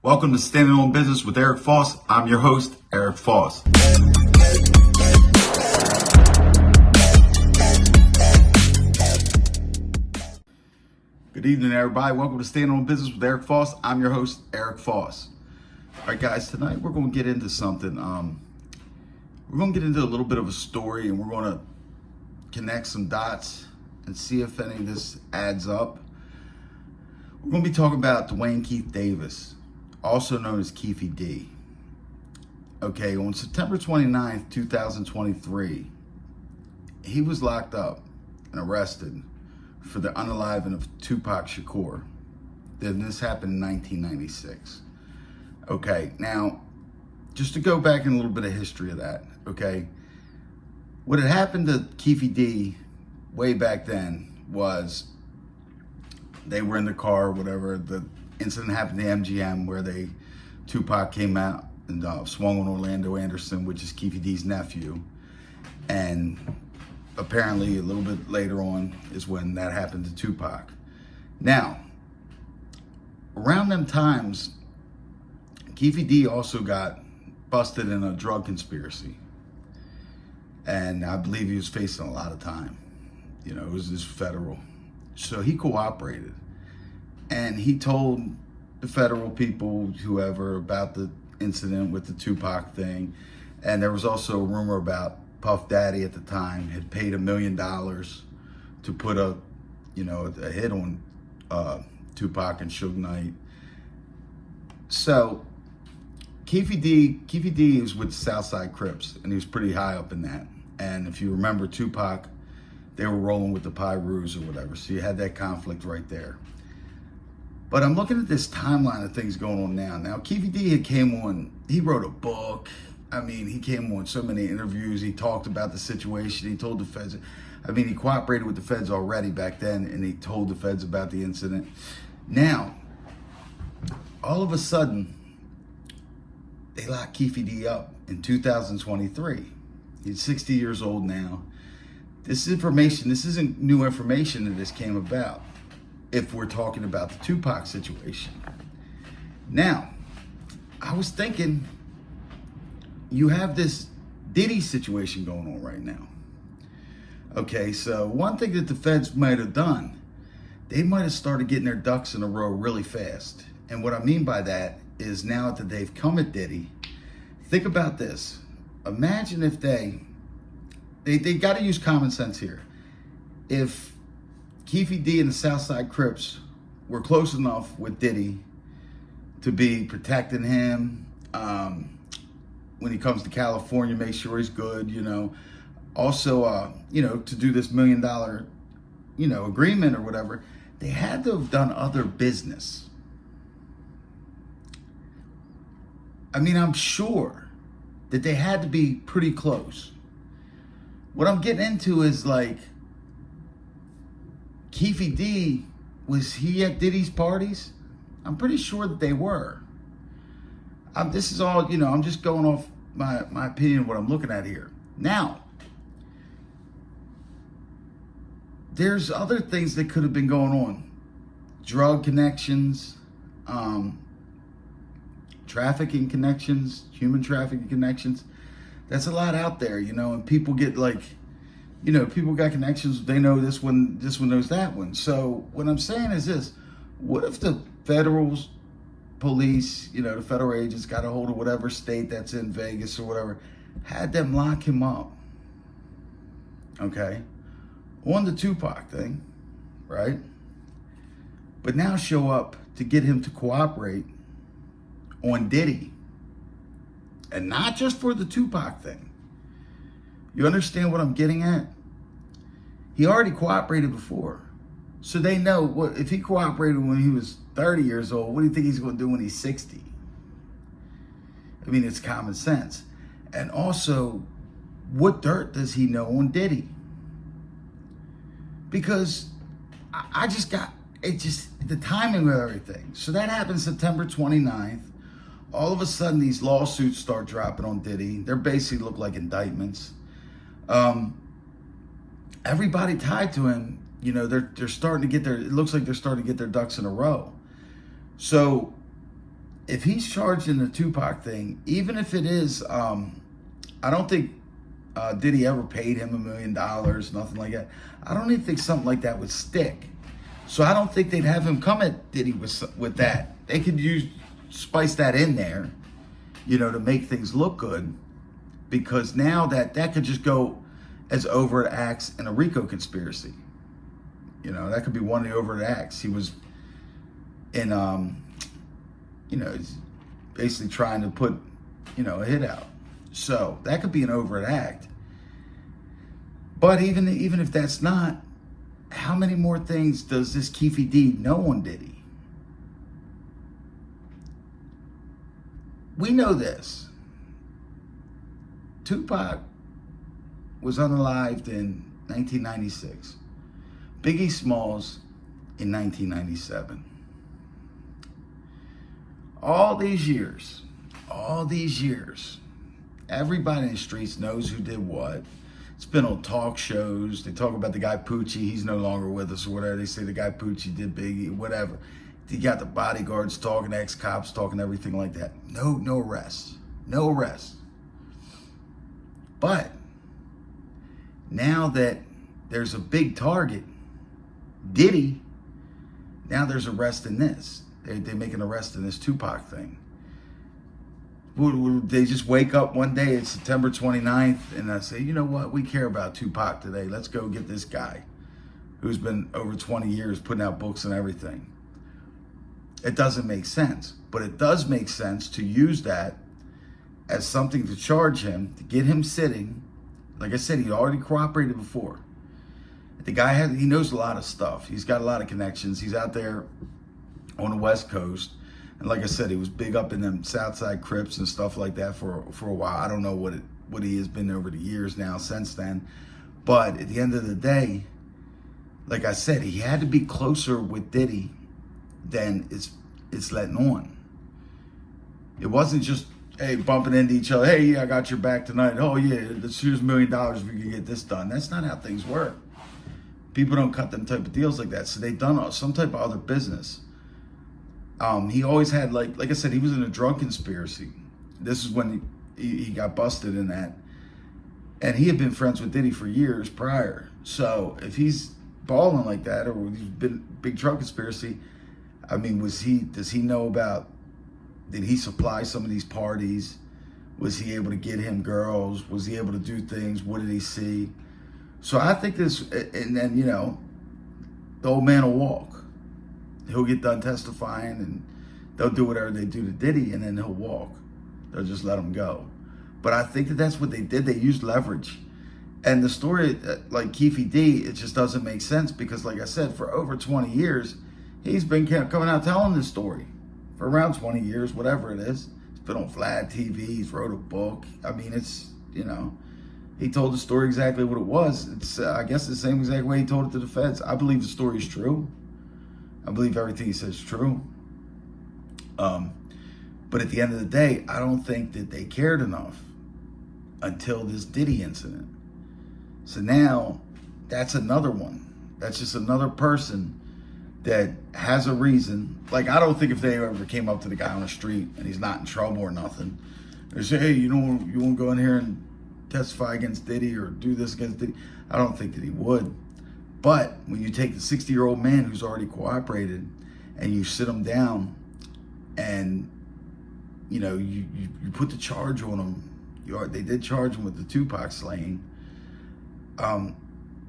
Welcome to Standing on Business with Eric Foss. I'm your host, Eric Foss. Good evening, everybody. Welcome to Standing on Business with Eric Foss. I'm your host, Eric Foss. All right, guys, tonight we're going to get into something. We're going to get into a little bit of a story, and we're going to connect some dots and see if any of this adds up. We're going to be talking about Dwayne Keith Davis, also known as Kefe D. Okay, on September 29th, 2023, he was locked up and arrested for the unaliving of Tupac Shakur. Then this happened in 1996. Okay, now, just to go back in a little bit of history of that, okay? What had happened to Kefe D way back then was they were in the car, whatever. The incident happened to MGM where Tupac came out and swung on Orlando Anderson, which is Kefe D's nephew. And apparently a little bit later on is when that happened to Tupac. Now, around them times, Kefe D also got busted in a drug conspiracy. And I believe he was facing a lot of time. You know, it was this federal. So he cooperated. And he told the federal people, whoever, about the incident with the Tupac thing. And there was also a rumor about Puff Daddy at the time had paid $1 million to put a hit on Tupac and Suge Knight. So Kefe D was with the Southside Crips, and he was pretty high up in that. And if you remember Tupac, they were rolling with the Pyrus or whatever. So you had that conflict right there. But I'm looking at this timeline of things going on now. Now, Kefe D had came on, he wrote a book. I mean, he came on so many interviews. He talked about the situation. He told the feds. I mean, he cooperated with the feds already back then, and he told the feds about the incident. Now, all of a sudden, they locked Kefe D up in 2023. He's 60 years old now. This isn't new information that this came about, if we're talking about the Tupac situation. Now, I was thinking, you have this Diddy situation going on right now. Okay, so one thing that the feds might have done, they might have started getting their ducks in a row really fast. And what I mean by that is, now that they've come at Diddy, think about this. Imagine if they got to use common sense here. If Kefe D and the Southside Crips were close enough with Diddy to be protecting him when he comes to California, make sure he's good, Also, to do this $1 million, agreement or whatever, they had to have done other business. I mean, I'm sure that they had to be pretty close. What I'm getting into is, like, Kefe D, was he at Diddy's parties? I'm pretty sure that they were. This is all, I'm just going off my opinion, what I'm looking at here. Now, there's other things that could have been going on. Drug connections, trafficking connections, human trafficking connections. That's a lot out there, and people get people got connections. They know this one knows that one. So what I'm saying is this: what if the federal police, the federal agents, got a hold of whatever state that's in Vegas or whatever, had them lock him up, okay, on the Tupac thing, right? But now show up to get him to cooperate on Diddy, and not just for the Tupac thing. You understand what I'm getting at? He already cooperated before. So they know, what if he cooperated when he was 30 years old, what do you think he's going to do when he's 60? I mean, it's common sense. And also, what dirt does he know on Diddy? Because the timing of everything. So that happened September 29th. All of a sudden, these lawsuits start dropping on Diddy. They basically look like indictments. Everybody tied to him, they're starting to get it looks like they're starting to get their ducks in a row. So if he's charged in the Tupac thing, even if it is, I don't think Diddy ever paid him $1 million, nothing like that. I don't even think something like that would stick. So I don't think they'd have him come at Diddy with that. They could spice that in there, to make things look good, because now that could just go as overt acts in a RICO conspiracy. That could be one of the overt acts. He was in, basically trying to put, a hit out. So that could be an overt act. But even if that's not, how many more things does this Kefe D know on Diddy? We know this. Tupac was unalived in 1996. Biggie Smalls in 1997. All these years, everybody in the streets knows who did what. It's been on talk shows. They talk about the guy Poochie. He's no longer with us or whatever. They say the guy Poochie did Biggie, whatever. You got the bodyguards talking, ex-cops talking, everything like that. No arrests. No arrests. But now that there's a big target, Diddy, now there's arrest in this. They make an arrest in this Tupac thing. They just wake up one day, it's September 29th, and I say, you know what, we care about Tupac today. Let's go get this guy who's been over 20 years putting out books and everything. It doesn't make sense, but it does make sense to use that as something to charge him, to get him sitting. Like I said, he already cooperated before. The guy he knows a lot of stuff. He's got a lot of connections. He's out there on the West Coast. And like I said, he was big up in them Southside Crips and stuff like that for a while. I don't know what he has been over the years now since then. But at the end of the day, like I said, he had to be closer with Diddy than it's letting on. It wasn't just, hey, bumping into each other. Hey, yeah, I got your back tonight. Oh, yeah, here's $1 million if we can get this done. That's not how things work. People don't cut them type of deals like that. So they've done some type of other business. He always had, like I said, he was in a drug conspiracy. This is when he got busted in that. And he had been friends with Diddy for years prior. So if he's balling like that, or he's been big drug conspiracy, I mean, does he know about, did he supply some of these parties? Was he able to get him girls? Was he able to do things? What did he see? So I think this, and then, the old man will walk. He'll get done testifying, and they'll do whatever they do to Diddy, and then he'll walk. They'll just let him go. But I think that's what they did. They used leverage. And the story, like Kefe D, it just doesn't make sense because, like I said, for over 20 years, he's been coming out telling this story. For around 20 years, whatever it is. He's been on Vlad TV. He's wrote a book. I mean, it's, he told the story exactly what it was. It's, I guess, the same exact way he told it to the feds. I believe the story is true. I believe everything he says is true. But at the end of the day, I don't think that they cared enough until this Diddy incident. So now that's another one. That's just another person that has a reason. Like, I don't think if they ever came up to the guy on the street and he's not in trouble or nothing, they say, hey, you want to go in here and testify against Diddy or do this against Diddy? I don't think that he would. But when you take the 60-year-old man who's already cooperated and you sit him down and, you put the charge on him, they did charge him with the Tupac slaying.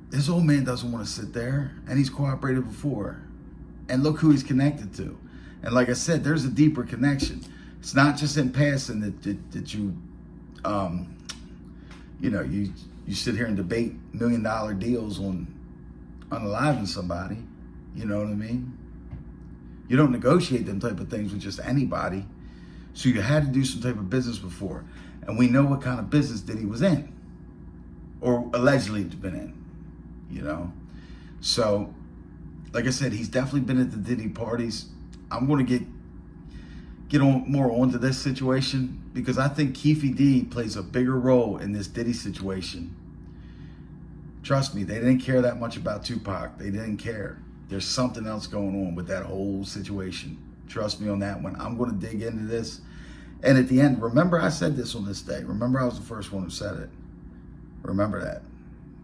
This old man doesn't want to sit there, and he's cooperated before. And look who he's connected to. And like I said, there's a deeper connection. It's not just in passing that you, you sit here and debate $1 million deals on unaliving somebody. You know what I mean? You don't negotiate them type of things with just anybody. So you had to do some type of business before. And we know what kind of business Diddy was in. Or allegedly been in. So, like I said, he's definitely been at the Diddy parties. I'm going to get on more onto this situation because I think Kefe D plays a bigger role in this Diddy situation. Trust me, they didn't care that much about Tupac. They didn't care. There's something else going on with that whole situation. Trust me on that one. I'm going to dig into this. And at the end, remember I said this on this day. Remember I was the first one who said it. Remember that.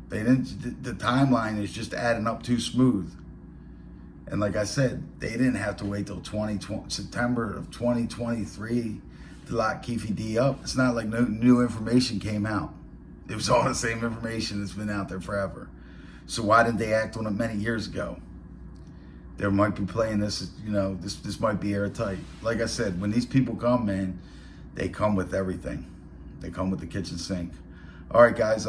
They didn't. The timeline is just adding up too smooth. And like I said, they didn't have to wait till September of 2023 to lock Kefe D up. It's not like no new information came out. It was all the same information that's been out there forever. So why didn't they act on it many years ago? They might be playing this, this might be airtight. Like I said, when these people come, man, they come with everything. They come with the kitchen sink. All right, guys,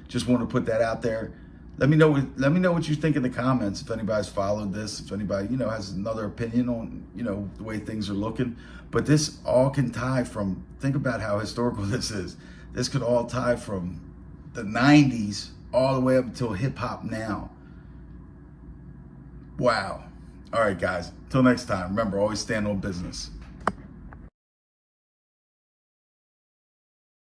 just want to put that out there. Let me know what you think in the comments. If anybody's followed this, if anybody, has another opinion on, the way things are looking. But this all can tie from, think about how historical this is. This could all tie from the 90s all the way up until hip hop now. Wow. All right, guys. Till next time. Remember, always stand on business.